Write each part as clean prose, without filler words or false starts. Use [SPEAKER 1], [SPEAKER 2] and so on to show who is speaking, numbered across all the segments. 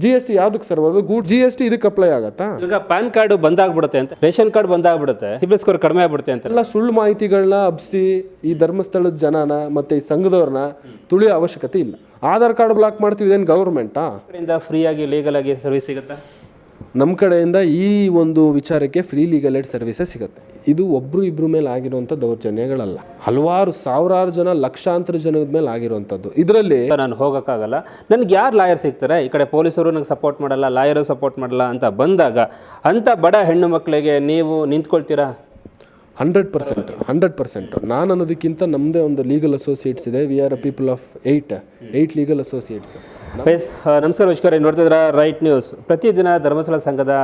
[SPEAKER 1] GST ಯಾವುದಕ್ಕೆ sir ಬರೋದು? GST ಇದಕ್ಕೆ ಅಪ್ಲೈ ಆಗತ್ತಾ?
[SPEAKER 2] ಈಗ ಪ್ಯಾನ್ ಕಾರ್ಡ್ ಬಂದಾಗ್ಬಿಡುತ್ತೆ ಅಂತ, ರೇಷನ್ ಕಾರ್ಡ್ ಬಂದಾಗ್ಬಿಡುತ್ತೆ, ಸಿಬಿಲ್ ಸ್ಕೋರ್ ಕಡಿಮೆ ಆಗ್ಬಿಡುತ್ತೆ ಅಂತ
[SPEAKER 1] ಎಲ್ಲ ಸುಳ್ಳು ಮಾಹಿತಿಗಳನ್ನ ಹಬ್ಸಿ ಈ ಧರ್ಮಸ್ಥಳದ ಜನನ ಮತ್ತೆ ಈ ಸಂಘದವ್ರನ್ನ ತುಳಿಯೋ ಅವಶ್ಯಕತೆ ಇಲ್ಲ. ಆಧಾರ್ ಕಾರ್ಡ್ ಬ್ಲಾಕ್ ಮಾಡ್ತೀವಿ, ಇದೇನು ಗೌರ್ಮೆಂಟಾ?
[SPEAKER 2] ಫ್ರೀಯಾಗಿ ಲೀಗಲ್ ಆಗಿ ಸರ್ವಿಸ್ ಸಿಗುತ್ತಾ?
[SPEAKER 1] ನಮ್ಮ ಕಡೆಯಿಂದ ಈ ಒಂದು ವಿಚಾರಕ್ಕೆ ಫ್ರೀ ಲೀಗಲ್ ಏಡ್ ಸರ್ವಿಸಸ್ ಸಿಗುತ್ತೆ. ಇದು ಒಬ್ರು ಇಬ್ರು ಮೇಲೆ ಆಗಿರುವಂಥ ದೌರ್ಜನ್ಯಗಳಲ್ಲ, ಹಲವಾರು ಸಾವಿರಾರು ಜನ ಲಕ್ಷಾಂತರ ಜನದ ಮೇಲೆ ಆಗಿರುವಂಥದ್ದು. ಇದರಲ್ಲಿ
[SPEAKER 2] ನಾನು ಹೋಗೋಕ್ಕಾಗಲ್ಲ, ನನಗೆ ಯಾರು ಲಾಯರ್ ಸಿಗ್ತಾರೆ, ಈ ಕಡೆ ಪೊಲೀಸರು ನನಗೆ ಸಪೋರ್ಟ್ ಮಾಡಲ್ಲ, ಲಾಯರು ಸಪೋರ್ಟ್ ಮಾಡಲ್ಲ ಅಂತ ಬಂದಾಗ ಅಂಥ ಬಡ ಹೆಣ್ಣು ಮಕ್ಕಳಿಗೆ ನೀವು ನಿಂತ್ಕೊಳ್ತೀರಾ?
[SPEAKER 1] 100%. ನಾನು ಅನ್ನೋದಕ್ಕಿಂತ ನಮ್ಮದೇ ಒಂದು ಲೀಗಲ್ ಅಸೋಸಿಯೇಟ್ಸ್ ಇದೆ. We are a people of 8 legal associates.
[SPEAKER 2] ನಮಸ್ಕಾರ ವೀಕ್ಷಕರೇ, ನೋಡ್ತಿದ್ದೀರಾ ರೈಟ್ ನ್ಯೂಸ್. ಪ್ರತಿದಿನ ಧರ್ಮಸ್ಥಳ ಸಂಘದ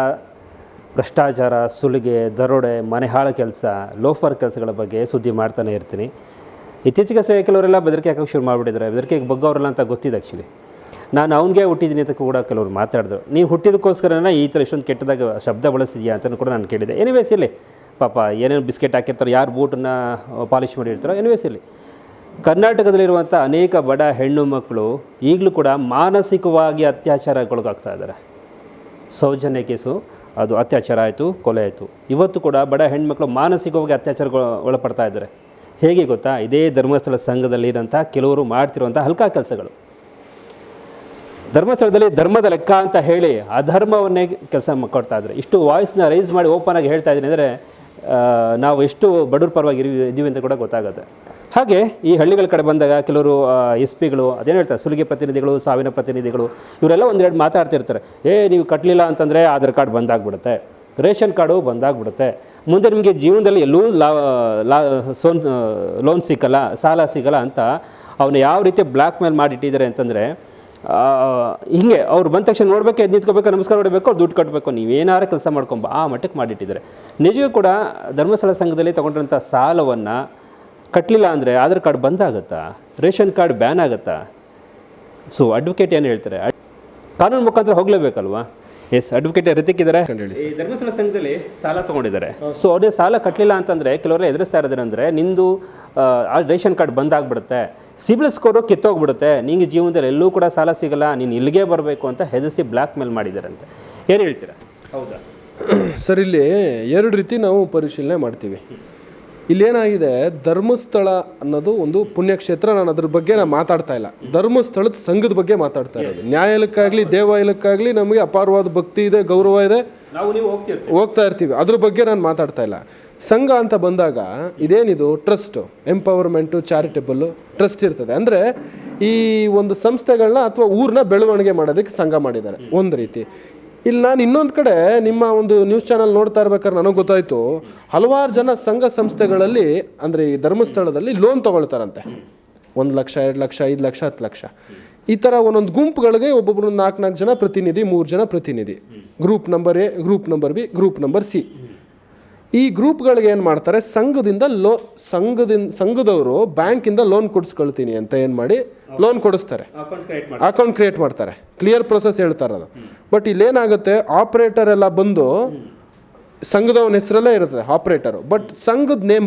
[SPEAKER 2] ಭ್ರಷ್ಟಾಚಾರ, ಸುಲಿಗೆ, ದರೋಡೆ, ಮನೆಹಾಳ ಕೆಲಸ, ಲೋಫರ್ ಕೆಲಸಗಳ ಬಗ್ಗೆ ಸುದ್ದಿ ಮಾಡ್ತಾನೆ ಇರ್ತೀನಿ. ಇತ್ತೀಚೆಗೆ ಕೆಲವರೆಲ್ಲ ಬೆದರಿಕೆ ಹಾಕೋಕ್ಕೆ ಶುರು ಮಾಡಿಬಿಟ್ಟಿದ್ದಾರೆ. ಬೆದರಿಕೆಗೆ ಬಗ್ಗವರಲ್ಲ ಅಂತ ಗೊತ್ತಿದೆ. ಆ್ಯಕ್ಚುಲಿ ನಾನು ಅವ್ನಿಗೆ ಹುಟ್ಟಿದ್ದೀನಿ ಅಂತ ಕೂಡ ಕೆಲವರು ಮಾತಾಡಿದ್ರು. ನೀವು ಹುಟ್ಟಿದಕ್ಕೋಸ್ಕರನೇ ಈ ಥರ ಇಷ್ಟೊಂದು ಕೆಟ್ಟದಾಗ ಶಬ್ದ ಬಳಸಿದ್ಯಾ ಅಂತ ಕೂಡ ನಾನು ಕೇಳಿದೆ. ಎನಿವೇಸ್ ಇಲ್ಲಿ ಪಾಪ ಏನೇನು ಬಿಸ್ಕೆಟ್ ಹಾಕಿರ್ತಾರೆ, ಯಾರು ಬೂಟನ್ನು ಪಾಲಿಷ್ ಮಾಡಿರ್ತಾರೋ, ಎನಿವೇಸ್ ಇಲ್ಲಿ ಕರ್ನಾಟಕದಲ್ಲಿರುವಂಥ ಅನೇಕ ಬಡ ಹೆಣ್ಣು ಮಕ್ಕಳು ಈಗಲೂ ಕೂಡ ಮಾನಸಿಕವಾಗಿ ಅತ್ಯಾಚಾರಕ್ಕೊಳಗಾಗ್ತಾ ಇದ್ದಾರೆ. ಸೌಜನ್ಯ ಕೇಸು, ಅದು ಅತ್ಯಾಚಾರ ಆಯಿತು, ಕೊಲೆ ಆಯಿತು. ಇವತ್ತು ಕೂಡ ಬಡ ಹೆಣ್ಮಕ್ಳು ಮಾನಸಿಕವಾಗಿ ಒಳಪಡ್ತಾ ಇದ್ದಾರೆ. ಹೇಗೆ ಗೊತ್ತಾ? ಇದೇ ಧರ್ಮಸ್ಥಳ ಸಂಘದಲ್ಲಿರೋಂಥ ಕೆಲವರು ಮಾಡ್ತಿರುವಂಥ ಹಲ್ಕಾ ಕೆಲಸಗಳು. ಧರ್ಮಸ್ಥಳದಲ್ಲಿ ಧರ್ಮದ ಲೆಕ್ಕ ಅಂತ ಹೇಳಿ ಅಧರ್ಮವನ್ನೇ ಕೆಲಸ ಕೊಡ್ತಾ ಇದ್ದಾರೆ. ಇಷ್ಟು ವಾಯ್ಸ್ನ ರೈಸ್ ಮಾಡಿ ಓಪನ್ ಆಗಿ ಹೇಳ್ತಾ ಇದ್ದೀನಿ ಅಂದರೆ ನಾವು ಎಷ್ಟು ಬಡವ್ರ ಪರವಾಗಿ ಇದ್ದೀವಿ ಅಂತ ಕೂಡ ಗೊತ್ತಾಗುತ್ತೆ. ಹಾಗೆ ಈ ಹಳ್ಳಿಗಳ ಕಡೆ ಬಂದಾಗ ಕೆಲವರು SP ಗಳು ಅದೇನು ಹೇಳ್ತಾರೆ, ಸುಲಿಗೆ ಪ್ರತಿನಿಧಿಗಳು, ಸಾವಿನ ಪ್ರತಿನಿಧಿಗಳು, ಇವರೆಲ್ಲ ಒಂದೆರಡು ಮಾತಾಡ್ತಿರ್ತಾರೆ. ನೀವು ಕಟ್ಟಲಿಲ್ಲ ಅಂತಂದರೆ ಆಧಾರ್ ಕಾರ್ಡ್ ಬಂದಾಗ್ಬಿಡುತ್ತೆ, ರೇಷನ್ ಕಾರ್ಡು ಬಂದಾಗ್ಬಿಡುತ್ತೆ, ಮುಂದೆ ನಿಮಗೆ ಜೀವನದಲ್ಲಿ ಎಲ್ಲೂ ಲೋನ್ ಸಿಕ್ಕಲ್ಲ, ಸಾಲ ಸಿಗಲ್ಲ ಅಂತ ಅವನು ಯಾವ ರೀತಿ ಬ್ಲ್ಯಾಕ್ ಮೇಲ್ ಮಾಡಿಟ್ಟಿದ್ದಾರೆ ಅಂತಂದರೆ, ಹಿಂಗೆ ಅವ್ರು ಬಂದ ತಕ್ಷಣ ನೋಡಬೇಕು, ಎದ್ದು ನಿಂತ್ಕೋಬೇಕು, ನಮಸ್ಕಾರ ಹೊಡಬೇಕು, ಅವ್ರು ದುಡ್ಡು ಕಟ್ಟಬೇಕು, ನೀವೇನಾರು ಕೆಲಸ ಮಾಡ್ಕೊಂಬ ಆ ಮಟ್ಟಕ್ಕೆ ಮಾಡಿಟ್ಟಿದ್ದಾರೆ. ನಿಜವೂ ಕೂಡ ಧರ್ಮಸ್ಥಳ ಸಂಘದಲ್ಲಿ ತೊಗೊಂಡಿರೋಂಥ ಸಾಲವನ್ನು ಕಟ್ಟಲಿಲ್ಲ ಅಂದರೆ ಆಧಾರ್ ಕಾರ್ಡ್ ಬಂದಾಗುತ್ತಾ, ರೇಷನ್ ಕಾರ್ಡ್ ಬ್ಯಾನ್ ಆಗುತ್ತಾ? ಸೊ ಅಡ್ವೊಕೇಟ್ ಏನು ಹೇಳ್ತಾರೆ, ಕಾನೂನು ಮುಖಾಂತರ ಹೋಗಲೇಬೇಕಲ್ವಾ? ಅಡ್ವೊಕೇಟ್ ರಿತಿಕ್ ಇದ್ದಾರೆ. ಈ ಧರ್ಮಸ್ಥಳ ಸಂಘದಲ್ಲಿ ಸಾಲ ತೊಗೊಂಡಿದ್ದಾರೆ. ಸೊ ಅವ್ರಿಗೆ ಸಾಲ ಕಟ್ಟಲಿಲ್ಲ ಅಂತಂದರೆ ಕೆಲವರೆಲ್ಲ ಎದುರಿಸ್ತಾ ಇರೋದೇನೆಂದರೆ, ನಿಂದು ರೇಷನ್ ಕಾರ್ಡ್ ಬಂದಾಗ್ಬಿಡುತ್ತೆ, ಸಿಬಿಲ್ ಸ್ಕೋರು ಕಿತ್ತೋಗ್ಬಿಡುತ್ತೆ, ನಿಂಗೆ ಜೀವನದಲ್ಲಿ ಎಲ್ಲೂ ಕೂಡ ಸಾಲ ಸಿಗಲ್ಲ, ನೀನು ಇಲ್ಲಿಗೆ ಬರಬೇಕು ಅಂತ ಹೆದರಿಸಿ ಬ್ಲ್ಯಾಕ್ ಮೇಲ್ ಮಾಡಿದ್ದಾರಂತೆ. ಏನು ಹೇಳ್ತೀರಾ? ಹೌದಾ
[SPEAKER 1] ಸರ್? ಇಲ್ಲಿ 2 ರೀತಿ ನಾವು ಪರಿಶೀಲನೆ ಮಾಡ್ತೀವಿ. ಇಲ್ಲೇನಾಗಿದೆ, ಧರ್ಮಸ್ಥಳ ಅನ್ನೋದು ಒಂದು ಪುಣ್ಯಕ್ಷೇತ್ರ. ನಾನು ಅದ್ರ ಬಗ್ಗೆ ಮಾತಾಡ್ತಾ ಇಲ್ಲ, ಧರ್ಮಸ್ಥಳದ ಸಂಘದ ಬಗ್ಗೆ ಮಾತಾಡ್ತಾ ಇರೋದು. ನ್ಯಾಯಾಲಯಕ್ಕಾಗಲಿ ದೇವಾಲಯಕ್ಕಾಗಲಿ ನಮಗೆ ಅಪಾರವಾದ ಭಕ್ತಿ ಇದೆ, ಗೌರವ ಇದೆ, ಹೋಗ್ತಾ ಇರ್ತೀವಿ. ಅದ್ರ ಬಗ್ಗೆ ನಾನು ಮಾತಾಡ್ತಾ ಇಲ್ಲ. ಸಂಘ ಅಂತ ಬಂದಾಗ ಇದೇನಿದು ಟ್ರಸ್ಟ್, ಎಂಪವರ್ಮೆಂಟು, ಚಾರಿಟಬಲ್ ಟ್ರಸ್ಟ್ ಇರ್ತದೆ. ಅಂದರೆ ಈ ಒಂದು ಸಂಸ್ಥೆಗಳನ್ನ ಅಥವಾ ಊರನ್ನ ಬೆಳವಣಿಗೆ ಮಾಡೋದಕ್ಕೆ ಸಂಘ ಮಾಡಿದ್ದಾರೆ ಒಂದು ರೀತಿ. ಇಲ್ಲಿ ನಾನು ಇನ್ನೊಂದು ಕಡೆ ನಿಮ್ಮ ಒಂದು ನ್ಯೂಸ್ ಚಾನಲ್ ನೋಡ್ತಾ ಇರ್ಬೇಕಾದ್ರೆ ನನಗೆ ಗೊತ್ತಾಯಿತು, ಹಲವಾರು ಜನ ಸಂಘ ಸಂಸ್ಥೆಗಳಲ್ಲಿ ಅಂದರೆ ಈ ಧರ್ಮಸ್ಥಳದಲ್ಲಿ ಲೋನ್ ತೊಗೊಳ್ತಾರಂತೆ. 1 ಲಕ್ಷ, 2 ಲಕ್ಷ, 5 ಲಕ್ಷ, 10 ಲಕ್ಷ, ಈ ಥರ ಒಂದೊಂದು ಗುಂಪುಗಳಿಗೆ ಒಬ್ಬೊಬ್ಬರು 4 ಜನ ಪ್ರತಿನಿಧಿ, 3 ಜನ ಪ್ರತಿನಿಧಿ, group number A, group number B, group number C. ಈ ಗ್ರೂಪ್ಗಳಿಗೆ ಏನು ಮಾಡ್ತಾರೆ, ಸಂಘದವರು ಬ್ಯಾಂಕಿಂದ ಲೋನ್ ಕೊಡಿಸ್ಕೊಳ್ತೀನಿ ಅಂತ ಏನು ಮಾಡಿ ಲೋನ್ ಕೊಡಿಸ್ತಾರೆ, ಅಕೌಂಟ್ ಕ್ರಿಯೇಟ್ ಮಾಡ್ತಾರೆ, ಕ್ಲಿಯರ್ ಪ್ರೊಸೆಸ್ ಹೇಳ್ತಾರೆ ಅದು. ಬಟ್ ಇಲ್ಲೇನಾಗುತ್ತೆ, ಆಪ್ರೇಟರ್ ಎಲ್ಲ ಬಂದು ಸಂಘದವನ ಹೆಸರಲ್ಲೇ ಇರುತ್ತೆ ಆಪ್ರೇಟರು, ಬಟ್ ಸಂಘದ ನೇಮ್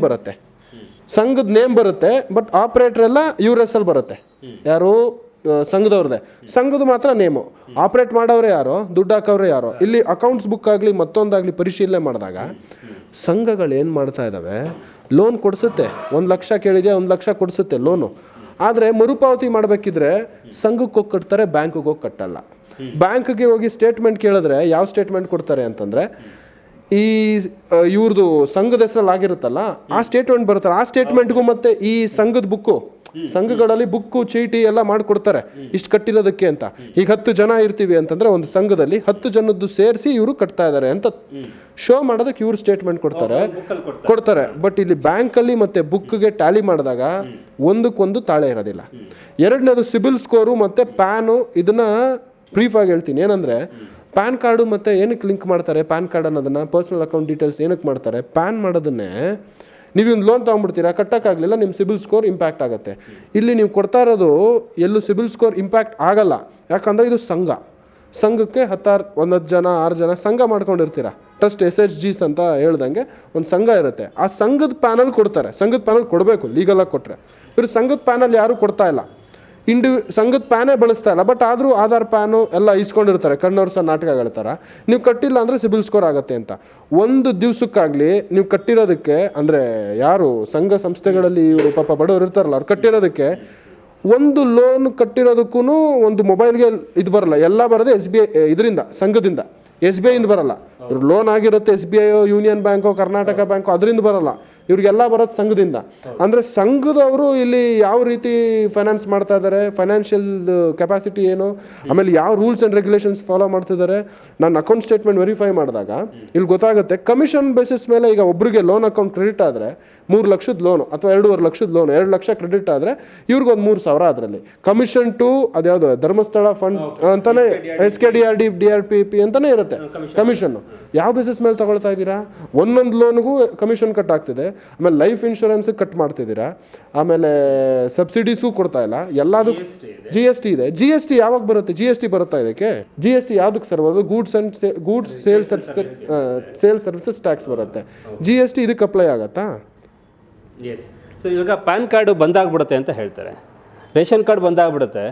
[SPEAKER 1] ಬರುತ್ತೆ, ಬಟ್ ಆಪ್ರೇಟರ್ ಎಲ್ಲ ಇವ್ರ ಹೆಸರು ಬರುತ್ತೆ. ಯಾರು? ಸಂಘದವ್ರದ್ದೇ, ಸಂಘದ ಮಾತ್ರ ನೇಮು. ಆಪ್ರೇಟ್ ಮಾಡೋರೇ ಯಾರೋ, ದುಡ್ಡು ಹಾಕೋರೇ ಯಾರೋ. ಇಲ್ಲಿ ಅಕೌಂಟ್ಸ್ ಬುಕ್ ಆಗಲಿ ಮತ್ತೊಂದಾಗಲಿ ಪರಿಶೀಲನೆ ಮಾಡಿದಾಗ ಸಂಘಗಳು ಏನು ಮಾಡ್ತಾ ಇದ್ದಾವೆ, ಲೋನ್ ಕೊಡಿಸುತ್ತೆ, 1 ಲಕ್ಷ ಕೇಳಿದೆ 1 ಲಕ್ಷ ಕೊಡಿಸುತ್ತೆ ಲೋನು. ಆದರೆ ಮರುಪಾವತಿ ಮಾಡಬೇಕಿದ್ರೆ ಸಂಘಕ್ಕೆ ಹೋಗಿ ಕಟ್ತಾರೆ, ಬ್ಯಾಂಕಿಗೆ ಹೋಗಿ ಕಟ್ಟಲ್ಲ. ಬ್ಯಾಂಕ್ಗೆ ಹೋಗಿ ಸ್ಟೇಟ್ಮೆಂಟ್ ಕೇಳಿದ್ರೆ ಯಾವ ಸ್ಟೇಟ್ಮೆಂಟ್ ಕೊಡ್ತಾರೆ ಅಂತಂದರೆ, ಈ ಇವ್ರದ್ದು ಸಂಘದ ಹೆಸರಲ್ಲಿ ಆಗಿರುತ್ತಲ್ಲ ಆ ಸ್ಟೇಟ್ಮೆಂಟ್ ಬರುತ್ತಲ್ಲ, ಆ ಸ್ಟೇಟ್ಮೆಂಟ್ಗೂ ಮತ್ತೆ ಈ ಸಂಘದ ಬುಕ್ಕು, ಸಂಘಗಳಲ್ಲಿ ಬುಕ್ಕು ಚೀಟಿ ಎಲ್ಲ ಮಾಡಿಕೊಡ್ತಾರೆ, ಇಷ್ಟು ಕಟ್ಟಿರೋದಕ್ಕೆ ಅಂತ. ಈಗ 10 ಜನ ಇರ್ತೀವಿ ಅಂತಂದರೆ ಒಂದು ಸಂಘದಲ್ಲಿ 10 ಜನದ್ದು ಸೇರಿಸಿ ಇವರು ಕಟ್ತಾ ಇದ್ದಾರೆ ಅಂತ ಶೋ ಮಾಡೋದಕ್ಕೆ ಇವ್ರು ಸ್ಟೇಟ್ಮೆಂಟ್ ಕೊಡ್ತಾರೆ. ಬಟ್ ಇಲ್ಲಿ ಬ್ಯಾಂಕಲ್ಲಿ ಮತ್ತು ಬುಕ್ಗೆ ಟ್ಯಾಲಿ ಮಾಡಿದಾಗ ಒಂದಕ್ಕೊಂದು ತಾಳೆ ಇರೋದಿಲ್ಲ. ಎರಡನೇದು ಸಿಬಿಲ್ ಸ್ಕೋರು ಮತ್ತು ಪ್ಯಾನು. ಇದನ್ನು ಬ್ರೀಫಾಗಿ ಹೇಳ್ತೀನಿ. ಏನಂದರೆ ಪ್ಯಾನ್ ಕಾರ್ಡು ಮತ್ತು ಏನಕ್ಕೆ ಲಿಂಕ್ ಮಾಡ್ತಾರೆ, ಪ್ಯಾನ್ ಕಾರ್ಡ್ ಅನ್ನೋದನ್ನು ಪರ್ಸನಲ್ ಅಕೌಂಟ್ ಡೀಟೇಲ್ಸ್ ಏನಕ್ಕೆ ಮಾಡ್ತಾರೆ, ಪ್ಯಾನ್ ಮಾಡೋದನ್ನೇ ನೀವು ಒಂದು ಲೋನ್ ತೊಗೊಂಡ್ಬಿಡ್ತೀರಾ, ಕಟ್ಟೋಕ್ಕಾಗಲಿಲ್ಲ, ನಿಮ್ಮ ಸಿಬಿಲ್ ಸ್ಕೋರ್ ಇಂಪ್ಯಾಕ್ಟ್ ಆಗುತ್ತೆ. ಇಲ್ಲಿ ನೀವು ಕೊಡ್ತಾ ಇರೋದು ಎಲ್ಲೂ ಸಿಬಿಲ್ ಸ್ಕೋರ್ ಇಂಪ್ಯಾಕ್ಟ್ ಆಗಲ್ಲ. ಯಾಕಂದರೆ ಇದು ಸಂಘಕ್ಕೆ 10 ಜನ 6 ಜನ ಸಂಘ ಮಾಡ್ಕೊಂಡಿರ್ತೀರ. ಟ್ರಸ್ಟ್ SHGs ಅಂತ ಹೇಳ್ದಂಗೆ ಒಂದು ಸಂಘ ಇರುತ್ತೆ. ಆ ಸಂಘದ ಪ್ಯಾನಲ್ ಕೊಡ್ತಾರೆ. ಸಂಘದ ಪ್ಯಾನಲ್ ಕೊಡಬೇಕು, ಲೀಗಲಾಗಿ ಕೊಟ್ಟರೆ. ಇವರು ಸಂಘದ ಪ್ಯಾನಲ್ ಯಾರೂ ಕೊಡ್ತಾ ಇಲ್ಲ. ಸಂಘದ ಪ್ಯಾನೇ ಬಳಸ್ತಾ ಇಲ್ಲ, ಬಟ್ ಆದರೂ ಆಧಾರ್ ಪ್ಯಾನು ಎಲ್ಲ ಇಸ್ಕೊಂಡಿರ್ತಾರೆ ಕಣ್ಣೋರ್ಸೋ ನಾಟಕಗಳ ಥರ. ನೀವು ಕಟ್ಟಿಲ್ಲ ಅಂದರೆ ಸಿಬಿಲ್ ಸ್ಕೋರ್ ಆಗುತ್ತೆ ಅಂತ. ಒಂದು ದಿವಸಕ್ಕಾಗಲಿ ನೀವು ಕಟ್ಟಿರೋದಕ್ಕೆ, ಅಂದರೆ ಯಾರು ಸಂಘ ಸಂಸ್ಥೆಗಳಲ್ಲಿ ಇವರು ಪಾಪ ಬಡವರು ಇರ್ತಾರಲ್ಲ, ಅವ್ರು ಕಟ್ಟಿರೋದಕ್ಕೆ ಒಂದು ಲೋನ್ ಕಟ್ಟಿರೋದಕ್ಕೂ ಒಂದು ಮೊಬೈಲ್ಗೆ ಇದು ಬರಲ್ಲ. ಎಲ್ಲ ಬರೋದೇ SBI ಇದರಿಂದ, ಸಂಘದಿಂದ. SBI ಇಂದ ಬರಲ್ಲ. ಇವ್ರು ಲೋನ್ ಆಗಿರುತ್ತೆ SBI, ಯೂನಿಯನ್ ಬ್ಯಾಂಕೋ, ಕರ್ನಾಟಕ ಬ್ಯಾಂಕೋ, ಅದರಿಂದ ಬರಲ್ಲ. ಇವ್ರಿಗೆಲ್ಲ ಬರೋದು ಸಂಘದಿಂದ. ಅಂದರೆ ಸಂಘದವರು ಇಲ್ಲಿ ಯಾವ ರೀತಿ ಫೈನಾನ್ಸ್ ಮಾಡ್ತಾ ಇದ್ದಾರೆ, ಫೈನಾನ್ಷಿಯಲ್ ಕೆಪಾಸಿಟಿ ಏನು, ಆಮೇಲೆ ಯಾವ ರೂಲ್ಸ್ ಆ್ಯಂಡ್ ರೆಗ್ಯುಲೇಷನ್ಸ್ ಫಾಲೋ ಮಾಡ್ತಿದ್ದಾರೆ. ನಾನು ಅಕೌಂಟ್ ಸ್ಟೇಟ್ಮೆಂಟ್ ವೆರಿಫೈ ಮಾಡಿದಾಗ ಇಲ್ಲಿ ಗೊತ್ತಾಗುತ್ತೆ. ಕಮಿಷನ್ ಬೇಸಿಸ್ ಮೇಲೆ ಈಗ ಒಬ್ಬರಿಗೆ ಲೋನ್ ಅಕೌಂಟ್ ಕ್ರೆಡಿಟ್ ಆದರೆ 3 ಲಕ್ಷದ ಲೋನು ಅಥವಾ 2.5 ಲಕ್ಷದ ಲೋನು, 2 ಲಕ್ಷ ಕ್ರೆಡಿಟ್ ಆದರೆ ಇವ್ರಿಗೊಂದು 3,000 ಅದರಲ್ಲಿ ಕಮಿಷನ್ ಟು ಅದ್ಯಾವುದು ಧರ್ಮಸ್ಥಳ ಫಂಡ್ ಅಂತಾನೆ SKDRD DRPP ಅಂತಾನೆ ಇರುತ್ತೆ ಕಮಿಷನ್ನು. ಯಾವ ಬೇಸಿಸ್ ಮೇಲೆ ತಗೊಳ್ತಾ ಇದ್ದೀರಾ? ಒಂದೊಂದು ಲೋನ್ಗೂ ಕಮಿಷನ್ ಕಟ್ ಆಗ್ತಿದೆ. ಆಮೇಲೆ ಲೈಫ್ ಇನ್ಶೂರೆನ್ಸ್ ಕಟ್ ಮಾಡ್ತಿದ್ದೀರಾ. ಆಮೇಲೆ ಸಬ್ಸಿಡೀಸು ಕೊಡ್ತಾ ಇಲ್ಲ. ಎಲ್ಲದಕ್ಕೂ GST ಇದೆ. GST ಯಾವಾಗ ಬರುತ್ತೆ? GST ಬರುತ್ತಾ ಇದಕ್ಕೆ? GST ಯಾವುದಕ್ಕೆ ಸರ್ ಬರೋದು? ಗೂಡ್ಸ್ ಸೇಲ್ಸ್ ಸರ್ವಿಸಸ್ ಟ್ಯಾಕ್ಸ್ ಬರುತ್ತೆ. GST ಇದಕ್ಕೆ ಅಪ್ಲೈ ಆಗತ್ತಾ?
[SPEAKER 2] ಸೊ ಇವಾಗ ಪ್ಯಾನ್ ಕಾರ್ಡು ಬಂದಾಗ್ಬಿಡುತ್ತೆ ಅಂತ ಹೇಳ್ತಾರೆ, ರೇಷನ್ ಕಾರ್ಡ್ ಬಂದಾಗ್ಬಿಡುತ್ತೆ,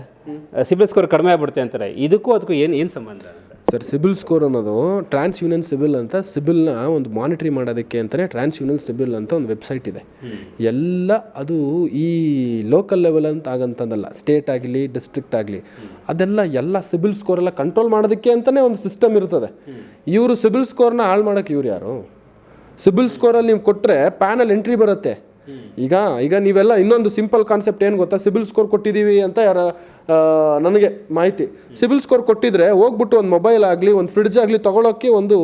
[SPEAKER 2] ಸಿಬಿಲ್ ಸ್ಕೋರ್ ಕಡಿಮೆ ಆಗ್ಬಿಡುತ್ತೆ ಅಂತಾರೆ. ಇದಕ್ಕೂ ಅದಕ್ಕೂ ಏನು ಸಂಬಂಧ
[SPEAKER 1] ಸರ್? ಸಿಬಿಲ್ ಸ್ಕೋರ್ ಅನ್ನೋದು ಟ್ರಾನ್ಸ್ ಯೂನಿಯನ್ ಸಿಬಿಲ್ ಅಂತ, ಸಿಬಿಲ್ನ ಒಂದು ಮಾನಿಟ್ರಿ ಮಾಡೋದಕ್ಕೆ ಅಂತಲೇ ಟ್ರಾನ್ಸ್ ಯೂನಿಯನ್ ಸಿಬಿಲ್ ಅಂತ ಒಂದು ವೆಬ್ಸೈಟ್ ಇದೆ. ಎಲ್ಲ ಅದು ಈ ಲೋಕಲ್ ಲೆವೆಲ್ ಅಂತ ಆಗಂತಂದಲ್ಲ, ಸ್ಟೇಟ್ ಆಗಲಿ ಡಿಸ್ಟ್ರಿಕ್ಟ್ ಆಗಲಿ, ಅದೆಲ್ಲ ಎಲ್ಲ ಸಿಬಿಲ್ ಸ್ಕೋರೆಲ್ಲ ಕಂಟ್ರೋಲ್ ಮಾಡೋದಕ್ಕೆ ಅಂತಲೇ ಒಂದು ಸಿಸ್ಟಮ್ ಇರ್ತದೆ. ಇವರು ಸಿಬಿಲ್ ಸ್ಕೋರ್ನ ಹಾಳು ಮಾಡೋಕ್ಕೆ ಇವ್ರು ಯಾರು? ಸಿಬಿಲ್ ಸ್ಕೋರಲ್ಲಿ ನೀವು ಕೊಟ್ಟರೆ ಪ್ಯಾನಲ್ಲಿ ಎಂಟ್ರಿ ಬರುತ್ತೆ. ಈಗ ನೀವೆಲ್ಲ ಇನ್ನೊಂದು ಸಿಂಪಲ್ ಕಾನ್ಸೆಪ್ಟ್ ಏನು ಗೊತ್ತಾ? ಸಿಬಿಲ್ ಸ್ಕೋರ್ ಕೊಟ್ಟಿದ್ದೀವಿ ಅಂತ ನನಗೆ ಮಾಹಿತಿ. ಸಿಬಿಲ್ ಸ್ಕೋರ್ ಕೊಟ್ಟಿದ್ರೆ ಹೋಗ್ಬಿಟ್ಟು ಒಂದು ಮೊಬೈಲ್ ಆಗಲಿ, ಒಂದು ಫ್ರಿಡ್ಜ್ ಆಗಲಿ ತೊಗೊಳೋಕ್ಕೆ ಒಂದು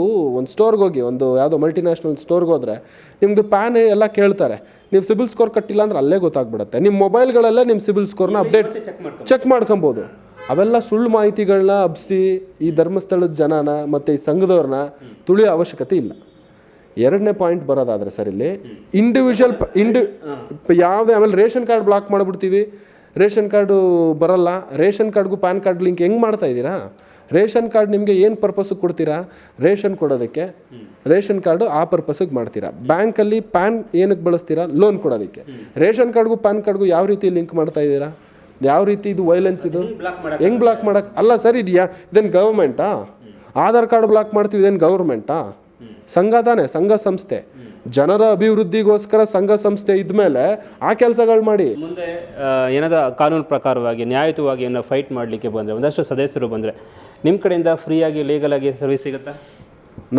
[SPEAKER 1] ಸ್ಟೋರ್ಗೆ ಹೋಗಿ, ಒಂದು ಯಾವುದೋ ಮಲ್ಟಿನ್ಯಾಷನಲ್ ಸ್ಟೋರ್ಗೆ ಹೋದರೆ ನಿಮ್ಮದು ಪ್ಯಾನ್ ಎಲ್ಲ ಕೇಳ್ತಾರೆ. ನೀವು ಸಿಬಿಲ್ ಸ್ಕೋರ್ ಕಟ್ಟಿಲ್ಲ ಅಂದ್ರೆ ಅಲ್ಲೇ ಗೊತ್ತಾಗ್ಬಿಡುತ್ತೆ. ನಿಮ್ಮ ಮೊಬೈಲ್ಗಳಲ್ಲೇ ನಿಮ್ಮ ಸಿಬಿಲ್ ಸ್ಕೋರ್ನ ಅಪ್ಡೇಟ್ ಚೆಕ್ ಮಾಡ್ಕೊಬೋದು. ಅವೆಲ್ಲ ಸುಳ್ಳು ಮಾಹಿತಿಗಳನ್ನ ಹಬ್ಬಿಸಿ ಈ ಧರ್ಮಸ್ಥಳದ ಜನನ ಮತ್ತು ಈ ಸಂಘದವ್ರನ್ನ ತುಳಿಯೋ ಅವಶ್ಯಕತೆ ಇಲ್ಲ. ಎರಡನೇ ಪಾಯಿಂಟ್ ಬರೋದಾದರೆ ಸರ್, ಇಲ್ಲಿ ಇಂಡಿವಿಜುವಲ್ ಯಾವುದೇ, ಆಮೇಲೆ ರೇಷನ್ ಕಾರ್ಡ್ ಬ್ಲಾಕ್ ಮಾಡಿಬಿಡ್ತೀವಿ, ರೇಷನ್ ಕಾರ್ಡು ಬರಲ್ಲ, ರೇಷನ್ ಕಾರ್ಡ್ಗೂ ಪ್ಯಾನ್ ಕಾರ್ಡ್ ಲಿಂಕ್ ಹೆಂಗೆ ಮಾಡ್ತಾ ಇದ್ದೀರಾ? ರೇಷನ್ ಕಾರ್ಡ್ ನಿಮಗೆ ಏನು ಪರ್ಪಸ್ಗೆ ಕೊಡ್ತೀರಾ? ರೇಷನ್ ಕೊಡೋದಕ್ಕೆ. ರೇಷನ್ ಕಾರ್ಡು ಆ ಪರ್ಪಸ್ಗೆ ಮಾಡ್ತೀರಾ. ಬ್ಯಾಂಕಲ್ಲಿ ಪ್ಯಾನ್ ಏನಕ್ಕೆ ಬಳಸ್ತೀರಾ? ಲೋನ್ ಕೊಡೋದಕ್ಕೆ. ರೇಷನ್ ಕಾರ್ಡ್ಗೂ ಪ್ಯಾನ್ ಕಾರ್ಡ್ಗೂ ಯಾವ ರೀತಿ ಲಿಂಕ್ ಮಾಡ್ತಾ ಇದ್ದೀರಾ? ಯಾವ ರೀತಿ ಇದು ವೈಲೆನ್ಸ್ ಇದು? ಹೆಂಗೆ ಬ್ಲಾಕ್ ಮಾಡೋಕ್ಕೆ? ಅಲ್ಲ ಸರ್, ಇದೇನು ಗೌರ್ಮೆಂಟಾ? ಆಧಾರ್ ಕಾರ್ಡ್ ಬ್ಲಾಕ್ ಮಾಡ್ತೀವಿ, ಇದೇನು ಗೌರ್ಮೆಂಟಾ? ಸಂಘ ತಾನೆ, ಸಂಘ ಸಂಸ್ಥೆ. ಜನರ ಅಭಿವೃದ್ಧಿಗೋಸ್ಕರ ಸಂಘ ಸಂಸ್ಥೆ ಇದ್ಮೇಲೆ ಆ ಕೆಲಸಗಳು ಮಾಡಿ.
[SPEAKER 2] ಮುಂದೆ ಏನಾದ ಕಾನೂನು ಪ್ರಕಾರವಾಗಿ ನ್ಯಾಯಯುತವಾಗಿ ಏನೋ ಫೈಟ್ ಮಾಡಲಿಕ್ಕೆ ಬಂದರೆ, ಒಂದಷ್ಟು ಸದಸ್ಯರು ಬಂದರೆ ನಿಮ್ಮ ಕಡೆಯಿಂದ ಫ್ರೀಯಾಗಿ ಲೀಗಲಾಗಿ ಸರ್ವಿಸ್ ಸಿಗುತ್ತಾ?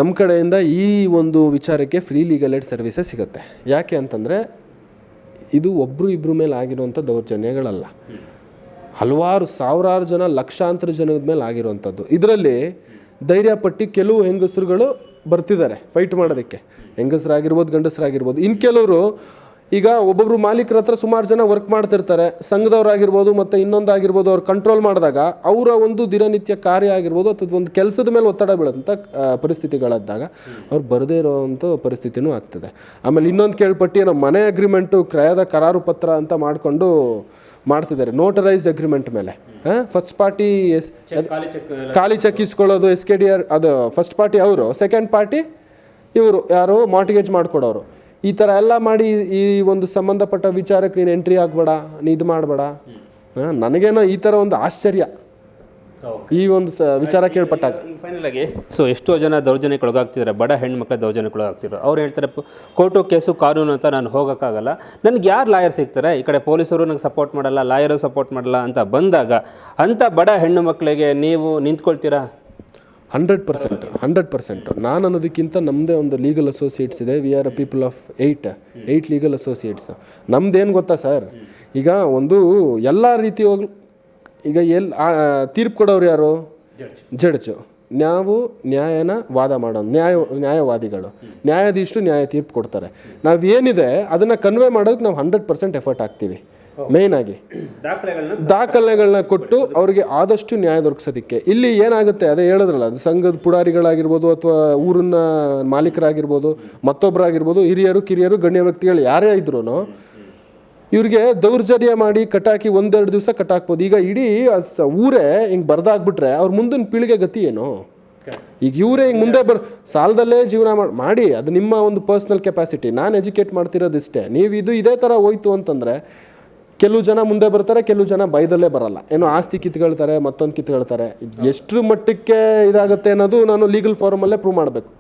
[SPEAKER 1] ನಮ್ಮ ಕಡೆಯಿಂದ ಈ ಒಂದು ವಿಚಾರಕ್ಕೆ ಫ್ರೀ ಲೀಗಲ್ ಏಡ್ ಸರ್ವಿಸಸ್ ಸಿಗುತ್ತೆ. ಯಾಕೆ ಅಂತಂದರೆ ಇದು ಒಬ್ಬರು ಇಬ್ಬರ ಮೇಲೆ ಆಗಿರುವಂಥ ದೌರ್ಜನ್ಯಗಳಲ್ಲ, ಹಲವಾರು ಸಾವಿರಾರು ಜನ, ಲಕ್ಷಾಂತರ ಜನದ ಮೇಲೆ ಆಗಿರುವಂಥದ್ದು. ಇದರಲ್ಲಿ ಧೈರ್ಯಪಟ್ಟು ಕೆಲವು ಹೆಂಗಸರುಗಳು ಬರ್ತಿದ್ದಾರೆ ಫೈಟ್ ಮಾಡೋದಕ್ಕೆ. ಹೆಂಗಸರಾಗಿರ್ಬೋದು, ಗಂಡಸರಾಗಿರ್ಬೋದು. ಇನ್ನು ಕೆಲವರು ಈಗ ಒಬ್ಬೊಬ್ಬರು ಮಾಲೀಕರ ಹತ್ರ ಸುಮಾರು ಜನ ವರ್ಕ್ ಮಾಡ್ತಿರ್ತಾರೆ, ಸಂಘದವರಾಗಿರ್ಬೋದು ಮತ್ತು ಇನ್ನೊಂದಾಗಿರ್ಬೋದು. ಅವ್ರು ಕಂಟ್ರೋಲ್ ಮಾಡಿದಾಗ ಅವರ ಒಂದು ದಿನನಿತ್ಯ ಕಾರ್ಯ ಆಗಿರ್ಬೋದು ಅಥವಾ ಒಂದು ಕೆಲಸದ ಮೇಲೆ ಒತ್ತಡ ಬೀಳೋಂಥ ಪರಿಸ್ಥಿತಿಗಳಾದಾಗ ಅವ್ರು ಬರದೇ ಇರೋವಂಥ ಪರಿಸ್ಥಿತಿನೂ ಆಗ್ತದೆ. ಆಮೇಲೆ ಇನ್ನೊಂದು ಕೇಳ್ಪಟ್ಟು ನಮ್ಮ ಮನೆ ಅಗ್ರಿಮೆಂಟು ಕ್ರಯದ ಕರಾರು ಪತ್ರ ಅಂತ ಮಾಡಿಕೊಂಡು ಮಾಡ್ತಿದ್ದಾರೆ, ನೋಟರೈಸ್ಡ್ ಅಗ್ರಿಮೆಂಟ್ ಮೇಲೆ. ಫಸ್ಟ್ ಪಾರ್ಟಿ ಖಾಲಿ ಚೆಕ್ ಇಸ್ಕೊಳ್ಳೋದು, SKDR ಅದು ಫಸ್ಟ್ ಪಾರ್ಟಿ ಅವರು, ಸೆಕೆಂಡ್ ಪಾರ್ಟಿ ಇವರು ಯಾರು ಮಾರ್ಟಿಗೇಜ್ ಮಾಡಿಕೊಡೋರು. ಈ ಥರ ಎಲ್ಲ ಮಾಡಿ ಈ ಒಂದು ಸಂಬಂಧಪಟ್ಟ ವಿಚಾರಕ್ಕೆ ನೀನು ಎಂಟ್ರಿ ಆಗಬೇಡ, ನೀ ಇದು ಮಾಡಬೇಡ. ನನಗೇನೋ ಈ ಥರ ಒಂದು ಆಶ್ಚರ್ಯ ಈ ಒಂದು ವಿಚಾರ ಕೇಳ್ಪಟ್ಟಾಗ.
[SPEAKER 2] ಫೈನಲ್ ಆಗಿ ಸೊ ಎಷ್ಟೋ ಜನ ದೌರ್ಜನ್ಯಕ್ಕೊಳಗಾಗ್ತಿದ್ದಾರೆ, ಬಡ ಹೆಣ್ಮಕ್ಳ ದೌರ್ಜನ್ಯಕ್ಕೊಳಗಾಗ್ತಿದ್ದಾರೆ. ಅವ್ರು ಹೇಳ್ತಾರೆ ಕೋರ್ಟು ಕೇಸು ಕಾನೂನು ಅಂತ ನಾನು ಹೋಗೋಕ್ಕಾಗಲ್ಲ, ನನಗೆ ಯಾರು ಲಾಯರ್ ಸಿಗ್ತಾರೆ? ಈ ಕಡೆ ಪೊಲೀಸರು ನನಗೆ ಸಪೋರ್ಟ್ ಮಾಡಲ್ಲ, ಲಾಯರು ಸಪೋರ್ಟ್ ಮಾಡಲ್ಲ ಅಂತ ಬಂದಾಗ ಅಂಥ ಬಡ ಹೆಣ್ಣು ಮಕ್ಕಳಿಗೆ ನೀವು ನಿಂತ್ಕೊಳ್ತೀರಾ?
[SPEAKER 1] 100%. ನಾನು ಅನ್ನೋದಕ್ಕಿಂತ ನಮ್ಮದೇ ಒಂದು ಲೀಗಲ್ ಅಸೋಸಿಯೇಟ್ಸ್ ಇದೆ. We are a people of 8 legal associates. ನಮ್ದೇನು ಗೊತ್ತಾ ಸರ್, ಈಗ ಒಂದು ಎಲ್ಲ ರೀತಿಯಾಗಲೂ ಈಗ ತೀರ್ಪು ಕೊಡೋರು ಯಾರು? ಜಡ್ಜು. ನಾವು ನ್ಯಾಯನ ವಾದ ಮಾಡೋದು, ನ್ಯಾಯವಾದಿಗಳು, ನ್ಯಾಯಾಧೀಶರು ನ್ಯಾಯ ತೀರ್ಪು ಕೊಡ್ತಾರೆ. ನಾವೇನಿದೆ ಅದನ್ನು ಕನ್ವೆ ಮಾಡೋದಕ್ಕೆ ನಾವು 100% ಎಫರ್ಟ್ ಹಾಕ್ತೀವಿ. ಮೇಯ್ನಾಗಿ ದಾಖಲೆಗಳನ್ನ ಕೊಟ್ಟು ಅವ್ರಿಗೆ ಆದಷ್ಟು ನ್ಯಾಯ ದೊರಕಿಸೋದಕ್ಕೆ. ಇಲ್ಲಿ ಏನಾಗುತ್ತೆ ಅದೇ ಹೇಳಿದ್ರಲ್ಲ, ಅದು ಸಂಘದ ಪುಡಾರಿಗಳಾಗಿರ್ಬೋದು ಅಥವಾ ಊರಿನ ಮಾಲೀಕರಾಗಿರ್ಬೋದು, ಮತ್ತೊಬ್ಬರಾಗಿರ್ಬೋದು, ಹಿರಿಯರು ಕಿರಿಯರು ಗಣ್ಯ ವ್ಯಕ್ತಿಗಳು ಯಾರೇ ಇದ್ರೂ ಇವ್ರಿಗೆ ದೌರ್ಜನ್ಯ ಮಾಡಿ ಕಟ್ಟಾಕಿ 1-2 ದಿವಸ ಕಟ್ಟಾಕ್ಬೋದು. ಈಗ ಇಡೀ ಊರೇ ಹಿಂಗೆ ಬರ್ದಾಗ್ಬಿಟ್ರೆ ಅವ್ರ ಮುಂದಿನ ಪೀಳಿಗೆ ಗತಿ ಏನು? ಈಗ ಇವರೇ ಹಿಂಗೆ ಮುಂದೆ ಸಾಲದಲ್ಲೇ ಜೀವನ ಮಾಡಿ ಅದು ನಿಮ್ಮ ಒಂದು ಪರ್ಸ್ನಲ್ ಕೆಪಾಸಿಟಿ. ನಾನು ಎಜುಕೇಟ್ ಮಾಡ್ತಿರೋದಿಷ್ಟೇ. ನೀವು ಇದೇ ಥರ ಹೋಯ್ತು ಅಂತಂದರೆ ಕೆಲವು ಜನ ಮುಂದೆ ಬರ್ತಾರೆ, ಕೆಲವು ಜನ ಬೈದಲ್ಲೇ ಬರಲ್ಲ. ಏನು ಆಸ್ತಿ ಕಿತ್ಕೊಳ್ತಾರೆ, ಮತ್ತೊಂದು ಕಿತ್ಕೊಳ್ತಾರೆ. ಎಷ್ಟರ ಮಟ್ಟಕ್ಕೆ ಇದಾಗುತ್ತೆ ಅನ್ನೋದು ನಾನು ಲೀಗಲ್ ಫಾರಮಲ್ಲೇ ಪ್ರೂವ್ ಮಾಡಬೇಕು.